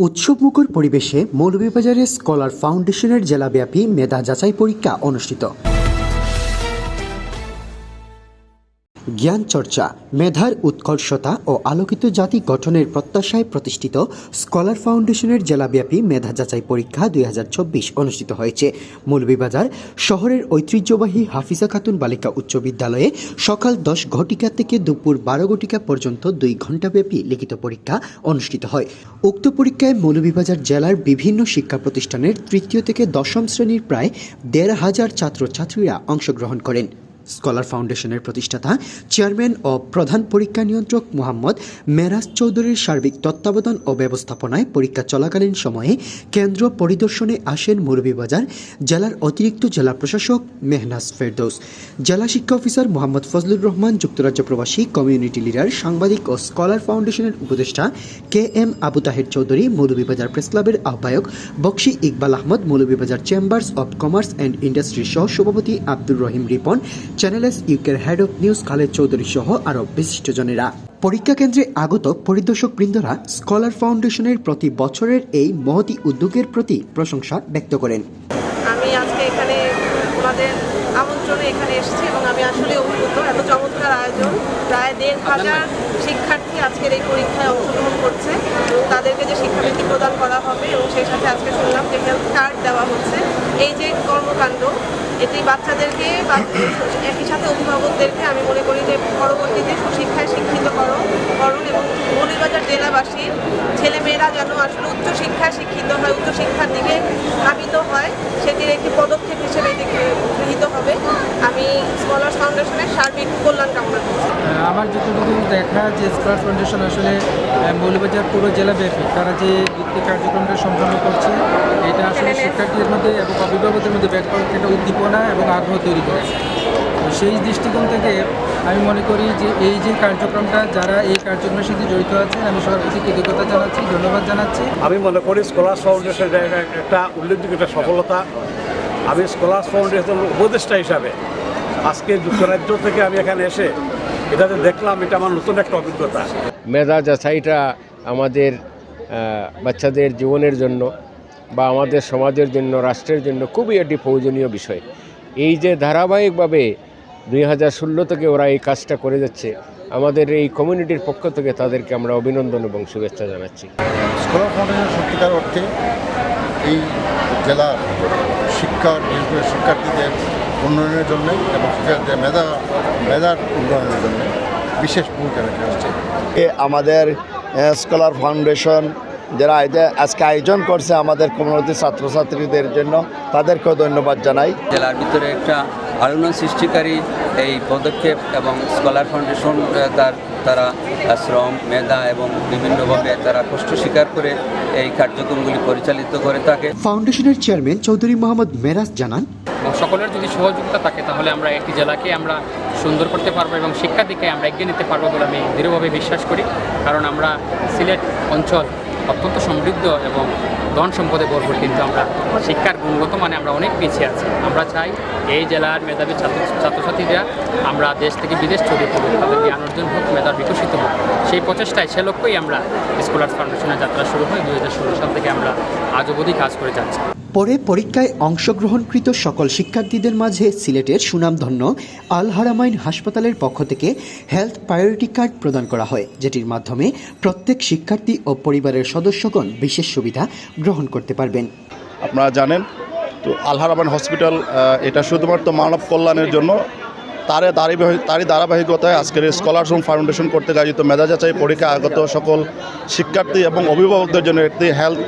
উৎসবমুখর পরিবেশে মৌলভীবাজারে স্কলার ফাউন্ডেশনের জেলাব্যাপী মেধা যাচাই পরীক্ষা অনুষ্ঠিত। জ্ঞান চর্চা, মেধার উৎকর্ষতা ও আলোকিত জাতি গঠনের প্রত্যাশায় প্রতিষ্ঠিত স্কলার ফাউন্ডেশনের জেলাব্যাপী মেধা যাচাই পরীক্ষা 2024 অনুষ্ঠিত হয়েছে। মৌলভীবাজার শহরের ঐতিহ্যবাহী হাফিজা খাতুন বালিকা উচ্চ বিদ্যালয়ে সকাল 10 ঘটিকা থেকে দুপুর 12 ঘটিকা পর্যন্ত 2 ঘণ্টাব্যাপী লিখিত পরীক্ষা অনুষ্ঠিত হয়। উক্ত পরীক্ষায় মৌলভীবাজার জেলার বিভিন্ন শিক্ষা প্রতিষ্ঠানের তৃতীয় থেকে দশম শ্রেণীর প্রায় 1,500 ছাত্রছাত্রীরা অংশগ্রহণ করেন। স্কলার ফাউন্ডেশনের প্রতিষ্ঠাতা চেয়ারম্যান ও প্রধান পরীক্ষা নিয়ন্ত্রক মোহাম্মদ মেরাজ চৌধুরীর সার্বিক তত্ত্বাবধান ও ব্যবস্থাপনায় পরীক্ষা চলাকালীন সময়ে কেন্দ্র পরিদর্শনে আসেন মৌলভীবাজার জেলার অতিরিক্ত জেলা প্রশাসক মেহনাজ ফেরদৌস, জেলা শিক্ষা অফিসার মোহাম্মদ ফজলুর রহমান, যুক্তরাজ্য প্রবাসী কমিউনিটি লিডার, সাংবাদিক ও স্কলার ফাউন্ডেশনের উপদেষ্টা KM আবু তাহের চৌধুরী, মৌলভীবাজার প্রেস ক্লাবের আহ্বায়ক Bakshi Iqbal Ahmed, Moulvibazar chambers of commerce and industry সহ সভাপতি আব্দুর রহিম রিপন, চ্যানেলস ইউকের head of news Khaled Chowdhury সহ আরও বিশিষ্টজনেরা। পরীক্ষা কেন্দ্রে আগত পরিদর্শক বৃন্দরা স্কলার ফাউন্ডেশনের প্রতি বছরের এই মহতি উদ্যোগের প্রতি প্রশংসা ব্যক্ত করেন। আমি আজকে এখানে ওনাদের আমন্ত্রণে এখানে এসেছি এবং আমি আসলে অভিভূত। এত চমৎকার আয়োজন, প্রায় 1,500 শিক্ষার্থী আজকের এই পরীক্ষায় অংশগ্রহণ করছে এবং তাদেরকে যে শিক্ষাবৃত্তি প্রদান করা হবে এবং সেই সাথে আজকে শুনলাম যে হেলথ কার্ড দেওয়া হচ্ছে। এই যে কর্মকাণ্ড, এটি বাচ্চাদেরকে বা একই সাথে অভিভাবকদেরকে আমি মনে করি যে পরবর্তীতে সুশিক্ষায় শিক্ষিতকরণ এবং মৌলভীবাজার জেলাবাসীর ছেলেমেয়েরা যেন আসলে উচ্চশিক্ষায় শিক্ষিত হয়, উচ্চশিক্ষার দিকে ধাবিত হয়, সেটির একটি পদক্ষেপ হিসেবে এটি গৃহীত হবে। আমি স্কলার ফাউন্ডেশনের সার্বিক কল্যাণ কামনা করছি। আমার যতটুকু দেখা যে স্কলার ফাউন্ডেশন আসলে মৌলভীবাজার পুরো জেলাব্যাপী তারা যে বৃত্তি কার্যক্রমটা সম্পন্ন করছে, এটা আসলে শিক্ষার্থীদের মধ্যে এবং অভিভাবকদের মধ্যে ব্যাপক একটা উদ্দীপনা এবং আগ্রহ তৈরি করেছে। তো সেই দৃষ্টিকোণ থেকে আমি মনে করি যে এই যে কার্যক্রমটা, যারা এই কার্যক্রমের সাথে জড়িত আছেন, আমি সবার কাছে কৃতজ্ঞতা জানাচ্ছি, ধন্যবাদ জানাচ্ছি। আমি মনে করি স্কলার ফাউন্ডেশনের একটা উল্লেখযোগ্য একটা সফলতা। আমি স্কলার ফাউন্ডেশনের উপদেষ্টা হিসাবে আজকে যুক্তরাজ্য থেকে আমি এখানে এসে এটাতে দেখলাম, এটা আমার নতুন একটা অভিজ্ঞতা। মেধা যাচাইটা আমাদের বাচ্চাদের জীবনের জন্য বা আমাদের সমাজের জন্য, রাষ্ট্রের জন্য খুবই একটি প্রয়োজনীয় বিষয়। এই যে ধারাবাহিকভাবে 2016 থেকে ওরা এই কাজটা করে যাচ্ছে, আমাদের এই কমিউনিটির পক্ষ থেকে তাদেরকে আমরা অভিনন্দন এবং শুভেচ্ছা জানাচ্ছি। স্কলার ফাউন্ডেশন সত্যিকার অর্থে এই জেলার শিক্ষার্থীদের উন্নয়নের জন্য এবং শিক্ষার্থীদের মেধার উন্নয়নের জন্য বিশেষ ভূমিকা রেখে আসছে। আমাদের স্কলার ফাউন্ডেশন যারা আজকে আয়োজন করছে আমাদের কমিউনিটির ছাত্রছাত্রীদের জন্য, তাদেরকেও ধন্যবাদ জানাই। জেলার ভিতরে একটা আলোড়ন সৃষ্টিকারী এই পদক্ষেপ এবং স্কলার ফাউন্ডেশন তারা শ্রম, মেধা এবং বিভিন্নভাবে তারা কষ্ট স্বীকার করে এই কার্যক্রমগুলি পরিচালিত করে থাকে। ফাউন্ডেশনের চেয়ারম্যান চৌধুরী মোহাম্মদ মেরাজ জানান, সকলের যদি সহযোগিতা থাকে তাহলে আমরা একটি জেলাকে আমরা সুন্দর করতে পারবো এবং শিক্ষার দিকে আমরা এগিয়ে নিতে পারবো বলে আমি দৃঢ়ভাবে বিশ্বাস করি। কারণ আমরা সিলেট অঞ্চল অত্যন্ত সমৃদ্ধ এবং ধন সম্পদে ভরপুর, কিন্তু আমরা শিক্ষার গুণগত মানে আমরা অনেক পিছিয়ে আছি। আমরা চাই এই জেলার মেধাবী ছাত্রছাত্রীরা আমরা দেশ থেকে বিদেশ ছড়িয়ে পড়ুক, তাদের জ্ঞান অর্জন হোক, মেধা বিকশিত হোক। সেই প্রচেষ্টায়, সে লক্ষ্যই আমরা স্কলার ফাউন্ডেশনের যাত্রা শুরু হয় 2016 সাল থেকে আমরা আজ অবধি কাজ করে যাচ্ছি। পরে পরীক্ষায় অংশগ্রহণকৃত সকল শিক্ষার্থীদের মাঝে সিলেটের সুনামধন্য আল হারামাইন হাসপাতালের পক্ষ থেকে হেলথ প্রায়োরিটি কার্ড প্রদান করা হয়, যেটির মাধ্যমে প্রত্যেক শিক্ষার্থী ও পরিবারের সদস্যগণ বিশেষ সুবিধা গ্রহণ করতে পারবেন। আপনারা জানেন তো আল হারামাইন হসপিটাল এটা শুধুমাত্র মানব কল্যাণের জন্য, তারই ধারাবাহিকতায় আজকের স্কলার ফাউন্ডেশন করতে আয়োজিত মেধা যাচাই পরীক্ষা আগত সকল শিক্ষার্থী এবং অভিভাবকদের জন্য একটি হেলথ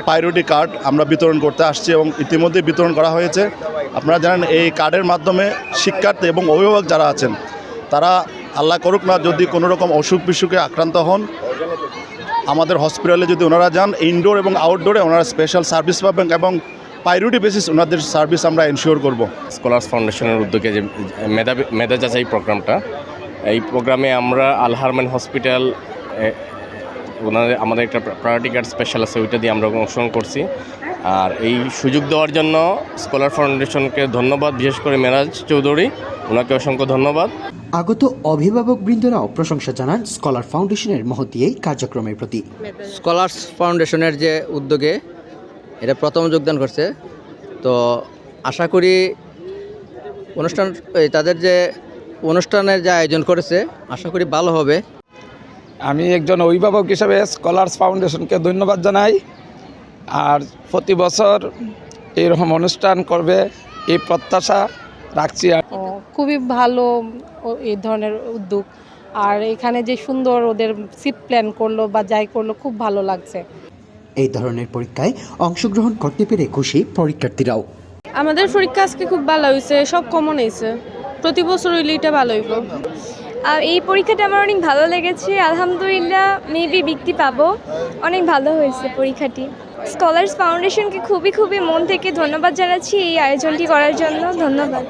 প্রায়োরিটি কার্ড আমরা বিতরণ করতে আসছি এবং ইতিমধ্যে বিতরণ করা হয়েছে। আপনারা জানেন এই কার্ডের মাধ্যমে শিক্ষার্থী এবং অভিভাবক যারা আছেন তারা, আল্লাহ করুক না, যদি কোনো রকম অসুখ বিসুখে আক্রান্ত হন, আমাদের হসপিটালে যদি ওনারা যান, ইনডোর এবং আউটডোরে ওনারা স্পেশাল সার্ভিস পাবেন এবং প্রায়োরিটি বেসিস ওনাদের সার্ভিস আমরা এনশিওর করব। স্কলার্স ফাউন্ডেশনের উদ্যোগে যে মেধা যাচাই প্রোগ্রামটা, এই প্রোগ্রামে আমরা আল হারমাইন হসপিটাল আমাদের একটা প্রায়োরিটি কার্ড স্পেশাল আছে, ওইটা দিয়ে আমরা অংশগ্রহণ করছি। আর এই সুযোগ দেওয়ার জন্য স্কলার ফাউন্ডেশনকে ধন্যবাদ, বিশেষ করে মেরাজ চৌধুরী, ওনাকে অসংখ্য ধন্যবাদ। আগত অভিভাবকবৃন্দরাও প্রশংসা জানান স্কলার ফাউন্ডেশনের মহতী এই কার্যক্রমের প্রতি। স্কলার্স ফাউন্ডেশনের যে উদ্যোগে এটা প্রথম যোগদান করছে, তো আশা করি তাদের যে অনুষ্ঠানের যে আয়োজন করেছে আশা করি ভালো হবে। আমি একজন অভিভাবক হিসেবে স্কলার্স ফাউন্ডেশনকে ধন্যবাদ জানাই, আর প্রতি বছর এইরকম অনুষ্ঠান করবে এই প্রত্যাশা রাখছি। খুবই ভালো এই ধরনের উদ্যোগ, আর এখানে যে সুন্দর ওদের সিট প্ল্যান করলো বা যাই করলো খুব ভালো লাগছে। এই ধরনের পরীক্ষায় অংশগ্রহণ করতে পেরে খুশি পরীক্ষার্থীরাও। আমাদের পরীক্ষা আজকে খুব ভালো হয়েছে, সব কমন হয়েছে, প্রতি বছর হইলে এটা ভালো হইব। এই পরীক্ষাটা আমার অনেক ভালো লেগেছে, আলহামদুলিল্লাহ মেবি বৃত্তি পাবো। অনেক ভালো হয়েছে পরীক্ষাটি। স্কলার্স ফাউন্ডেশনকে খুবই মন থেকে ধন্যবাদ জানাচ্ছি এই আয়োজনটি করার জন্য। ধন্যবাদ।